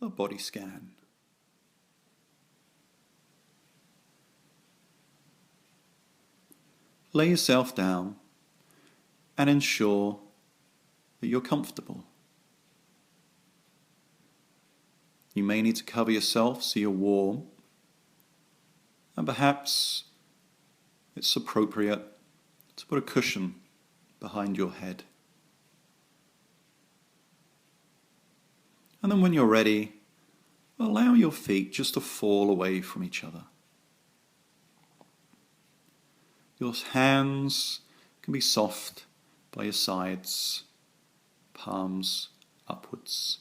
a body scan. Lay yourself down and ensure that you're comfortable. You may need to cover yourself so you're warm, and perhaps it's appropriate to put a cushion behind your head. And then when you're ready, allow your feet just to fall away from each other. Your hands can be soft by your sides, palms upwards.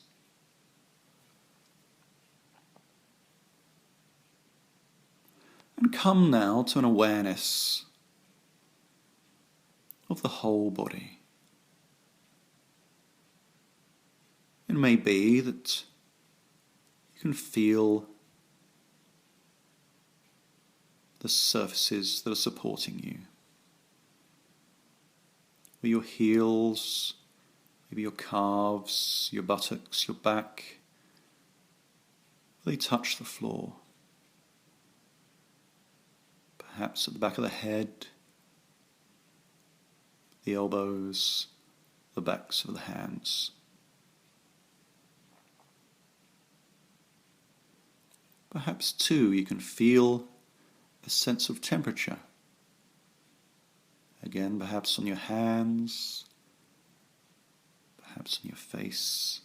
And come now to an awareness of the whole body. It may be that you can feel the surfaces that are supporting you. With your heels, maybe your calves, your buttocks, your back, they touch the floor. Perhaps at the back of the head, the elbows, the backs of the hands. Perhaps too you can feel a sense of temperature. Again, perhaps on your hands, perhaps on your face.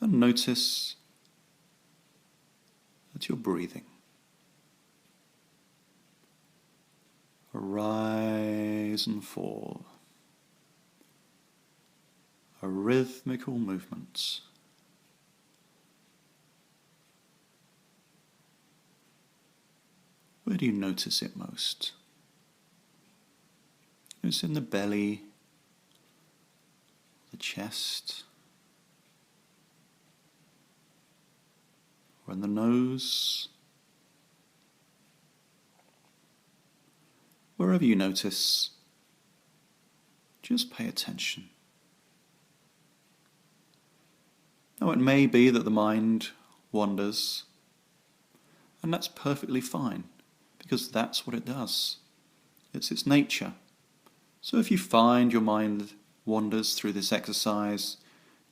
And notice that you're breathing. A rise and fall. A rhythmical movement. Where do you notice it most? It's in the belly, the chest, or in the nose. Wherever you notice, just pay attention. Now it may be that the mind wanders, and that's perfectly fine, because that's what it does. It's its nature. So if you find your mind wanders through this exercise,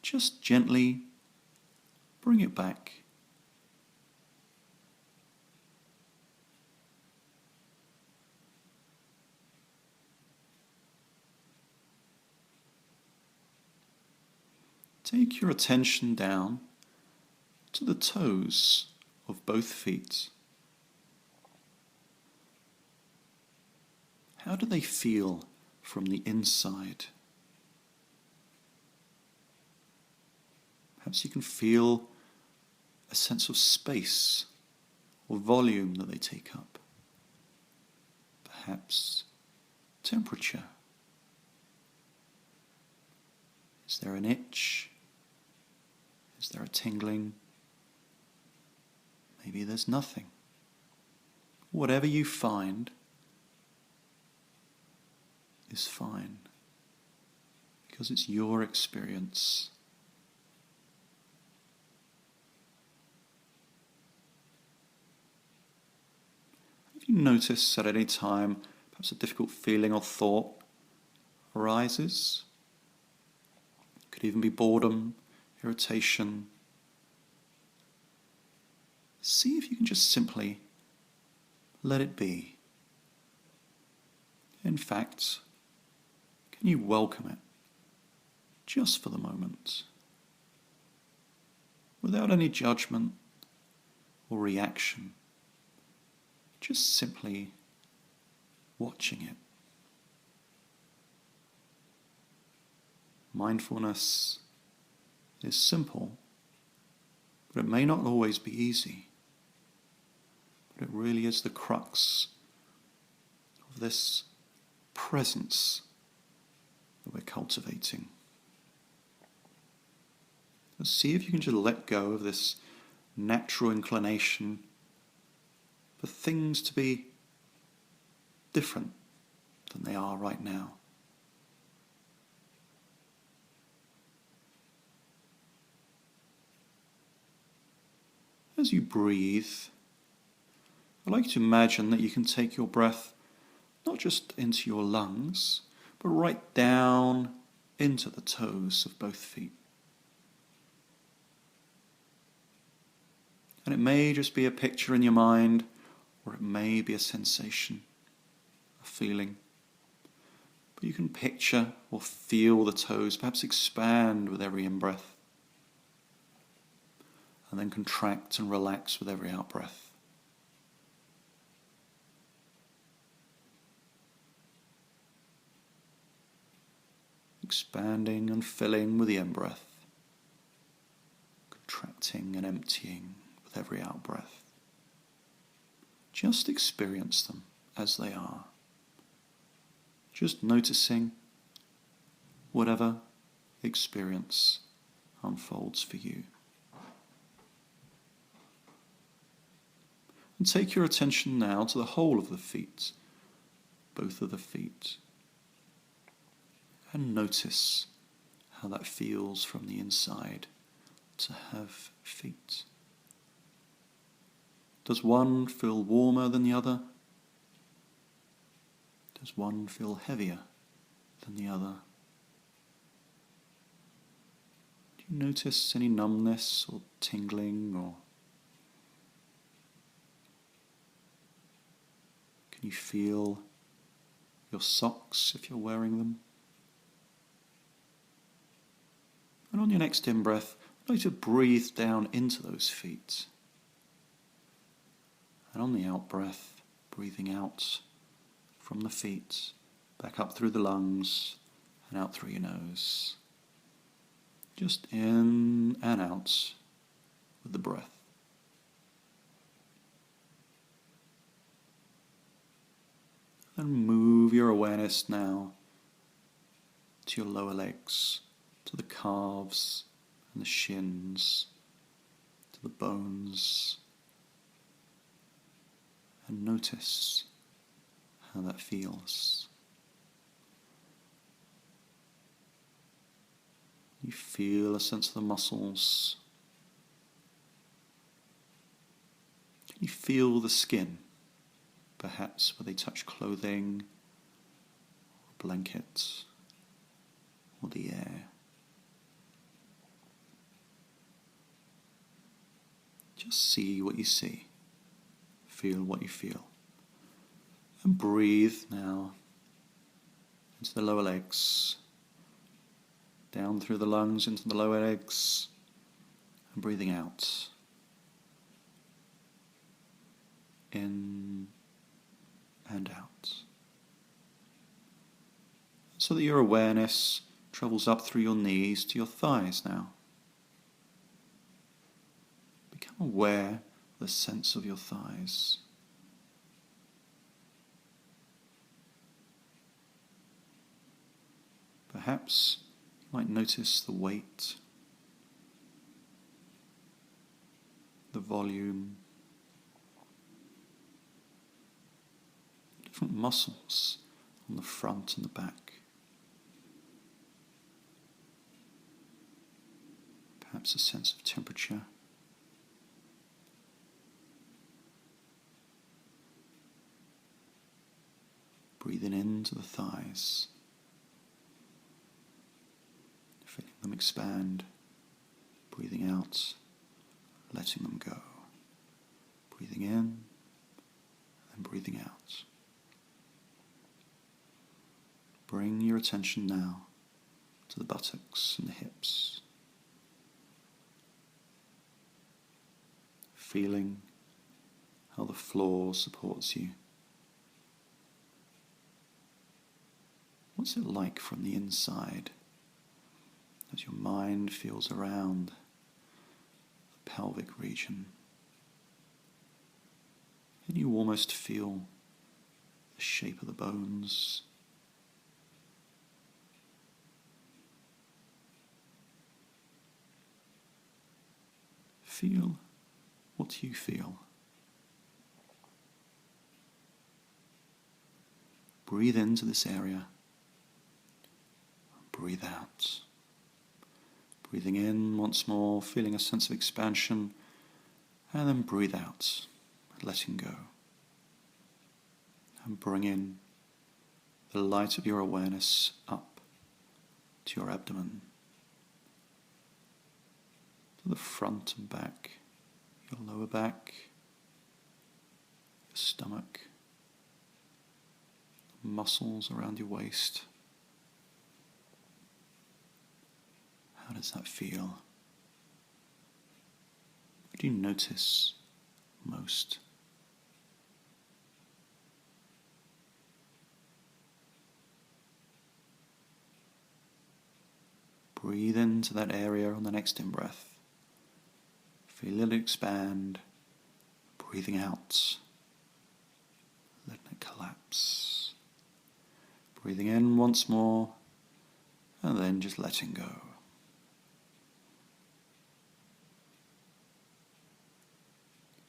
just gently bring it back. Take your attention down to the toes of both feet. How do they feel from the inside? Perhaps you can feel a sense of space or volume that they take up. Perhaps temperature. Is there an itch? Is there a tingling? Maybe there's nothing. Whatever you find is fine, because it's your experience. If you notice at any time perhaps a difficult feeling or thought arises, it could even be boredom, irritation, see if you can just simply let it be. In fact, can you welcome it just for the moment, without any judgment or reaction, just simply watching it. Mindfulness is simple, but it may not always be easy. But it really is the crux of this presence that we're cultivating. Let's see if you can just let go of this natural inclination for things to be different than they are right now. As you breathe, I'd like you to imagine that you can take your breath not just into your lungs, but right down into the toes of both feet. And it may just be a picture in your mind, or it may be a sensation, a feeling. But you can picture or feel the toes perhaps expand with every in-breath, and then contract and relax with every out-breath. Expanding and filling with the in-breath, contracting and emptying with every out-breath. Just experience them as they are. Just noticing whatever experience unfolds for you. And take your attention now to the whole of the feet, both of the feet. And notice how that feels from the inside to have feet. Does one feel warmer than the other? Does one feel heavier than the other? Do you notice any numbness or tingling, or can you feel your socks if you're wearing them? And on your next in-breath, I'd like you to breathe down into those feet. And on the out-breath, breathing out from the feet, back up through the lungs and out through your nose. Just in and out with the breath. And move your awareness now to your lower legs, to the calves and the shins, to the bones, and notice how that feels. You feel a sense of the muscles. Can you feel the skin, perhaps where they touch clothing, or blankets, or the air? Just see what you see. Feel what you feel. And breathe now into the lower legs, down through the lungs into the lower legs, and breathing out. In and out. So that your awareness travels up through your knees to your thighs now. Become aware of the sense of your thighs. Perhaps you might notice the weight, the volume, different muscles on the front and the back. Perhaps a sense of temperature. Breathing into the thighs, feeling them expand, breathing out, letting them go. Breathing in, and then breathing out. Bring your attention now to the buttocks and the hips. Feeling how the floor supports you. What's it like from the inside as your mind feels around the pelvic region? Can you almost feel the shape of the bones? Feel what you feel. Breathe into this area. Breathe out. Breathing in once more, feeling a sense of expansion, And then breathe out, letting go. And bring in the light of your awareness up to your abdomen, to the front and back, your lower back, your stomach, the muscles around your waist. How does that feel? What do you notice most? Breathe into that area on the next in-breath. Feel it expand. Breathing out. Letting it collapse. Breathing in once more. And then just letting go.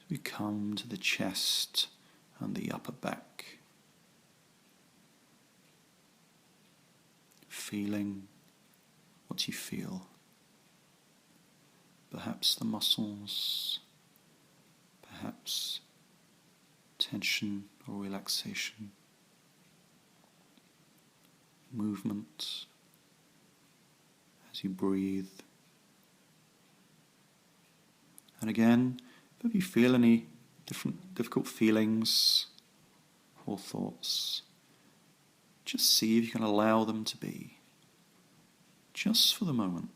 We come to the chest and the upper back. Feeling what you feel. Perhaps the muscles, perhaps tension or relaxation, movement as you breathe. And again, if you feel any difficult feelings or thoughts, just see if you can allow them to be. Just for the moment.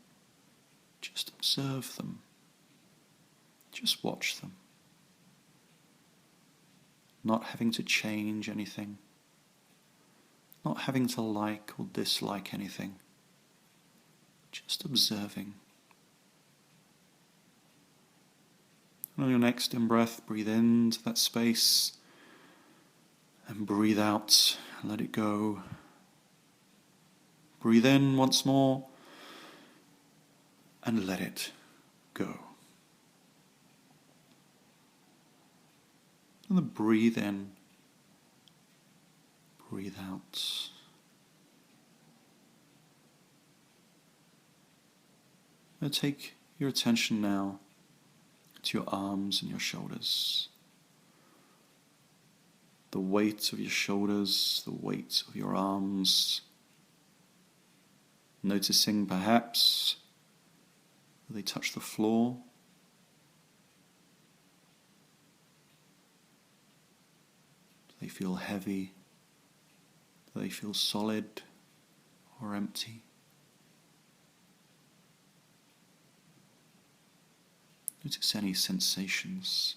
Just observe them. Just watch them. Not having to change anything. Not having to like or dislike anything. Just observing. And on your next in-breath, breathe into that space and breathe out and let it go. Breathe in once more and let it go. And then breathe in, breathe out. And take your attention now to your arms and your shoulders. The weight of your shoulders, the weight of your arms. Noticing perhaps that they touch the floor. Do they feel heavy? Do they feel solid or empty? Notice any sensations,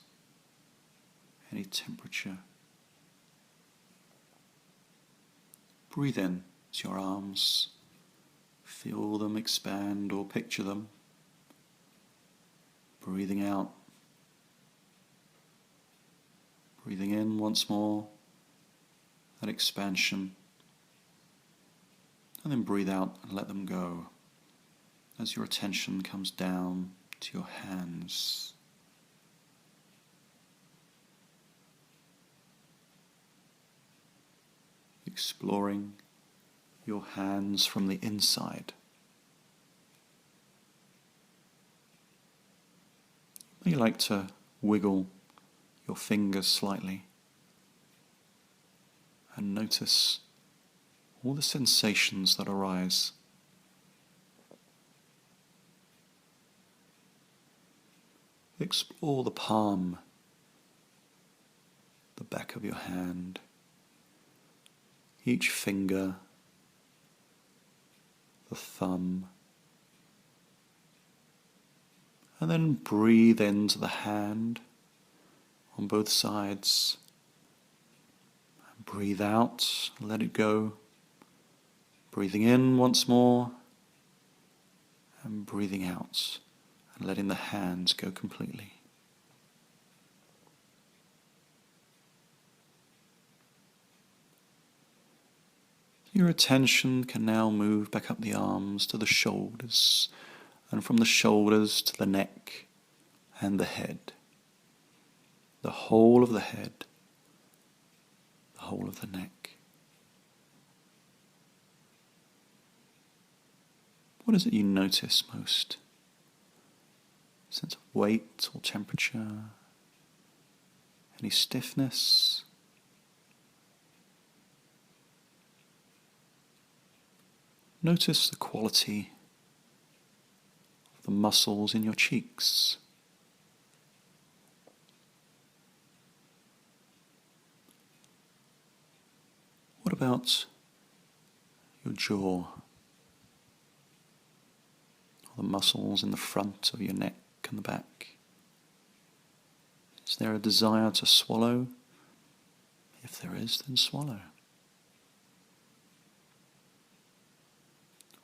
any temperature. Breathe in to your arms. Feel them expand or picture them. Breathing out. Breathing in once more. That expansion. And then breathe out and let them go as your attention comes down to your hands. Exploring your hands from the inside. You may like to wiggle your fingers slightly and notice all the sensations that arise. Explore the palm, the back of your hand, each finger, the thumb, and then breathe into the hand on both sides. And breathe out, let it go. Breathing in once more, and breathing out, and letting the hands go completely. Your attention can now move back up the arms to the shoulders, and from the shoulders to the neck and the head. The whole of the head, the whole of the neck. What is it you notice most? Sense of weight or temperature, any stiffness. Notice the quality of the muscles in your cheeks. What about your jaw? Or the muscles in the front of your neck and the back? Is there a desire to swallow? If there is, then swallow.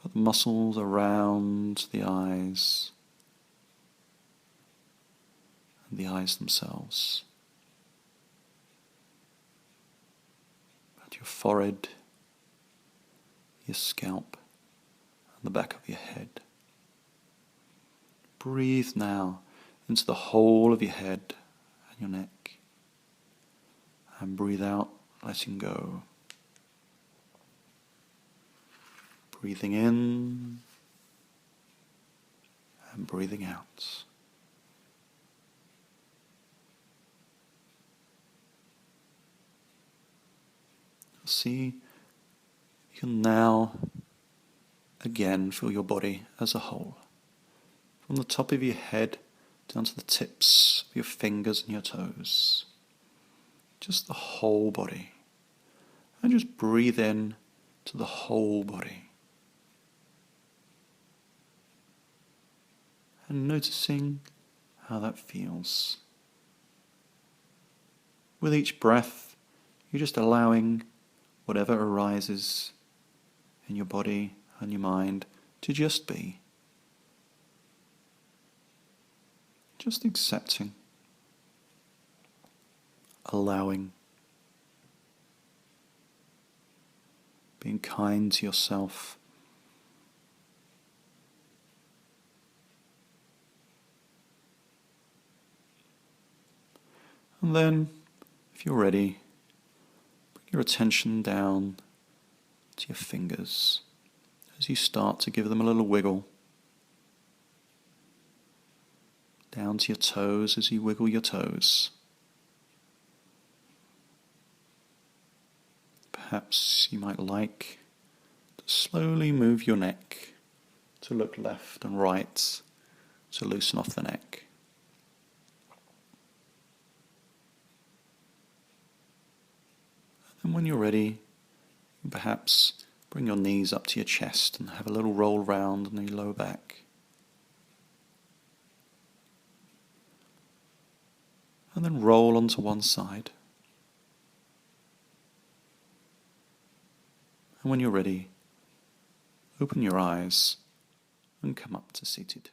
But the muscles around the eyes and the eyes themselves. At your forehead, your scalp, and the back of your head. Breathe now into the whole of your head and your neck. And breathe out, letting go. Breathing in and breathing out. See, you can now again feel your body as a whole. From the top of your head down to the tips of your fingers and your toes. Just the whole body. And just breathe in to the whole body. And noticing how that feels. With each breath, you're just allowing whatever arises in your body and your mind to just be. Just accepting, allowing, being kind to yourself. And then, if you're ready, bring your attention down to your fingers as you start to give them a little wiggle. Down to your toes as you wiggle your toes. Perhaps you might like to slowly move your neck to look left and right to loosen off the neck. And when you're ready, you perhaps bring your knees up to your chest and have a little roll round on your lower back. And then roll onto one side. And when you're ready, open your eyes and come up to seated.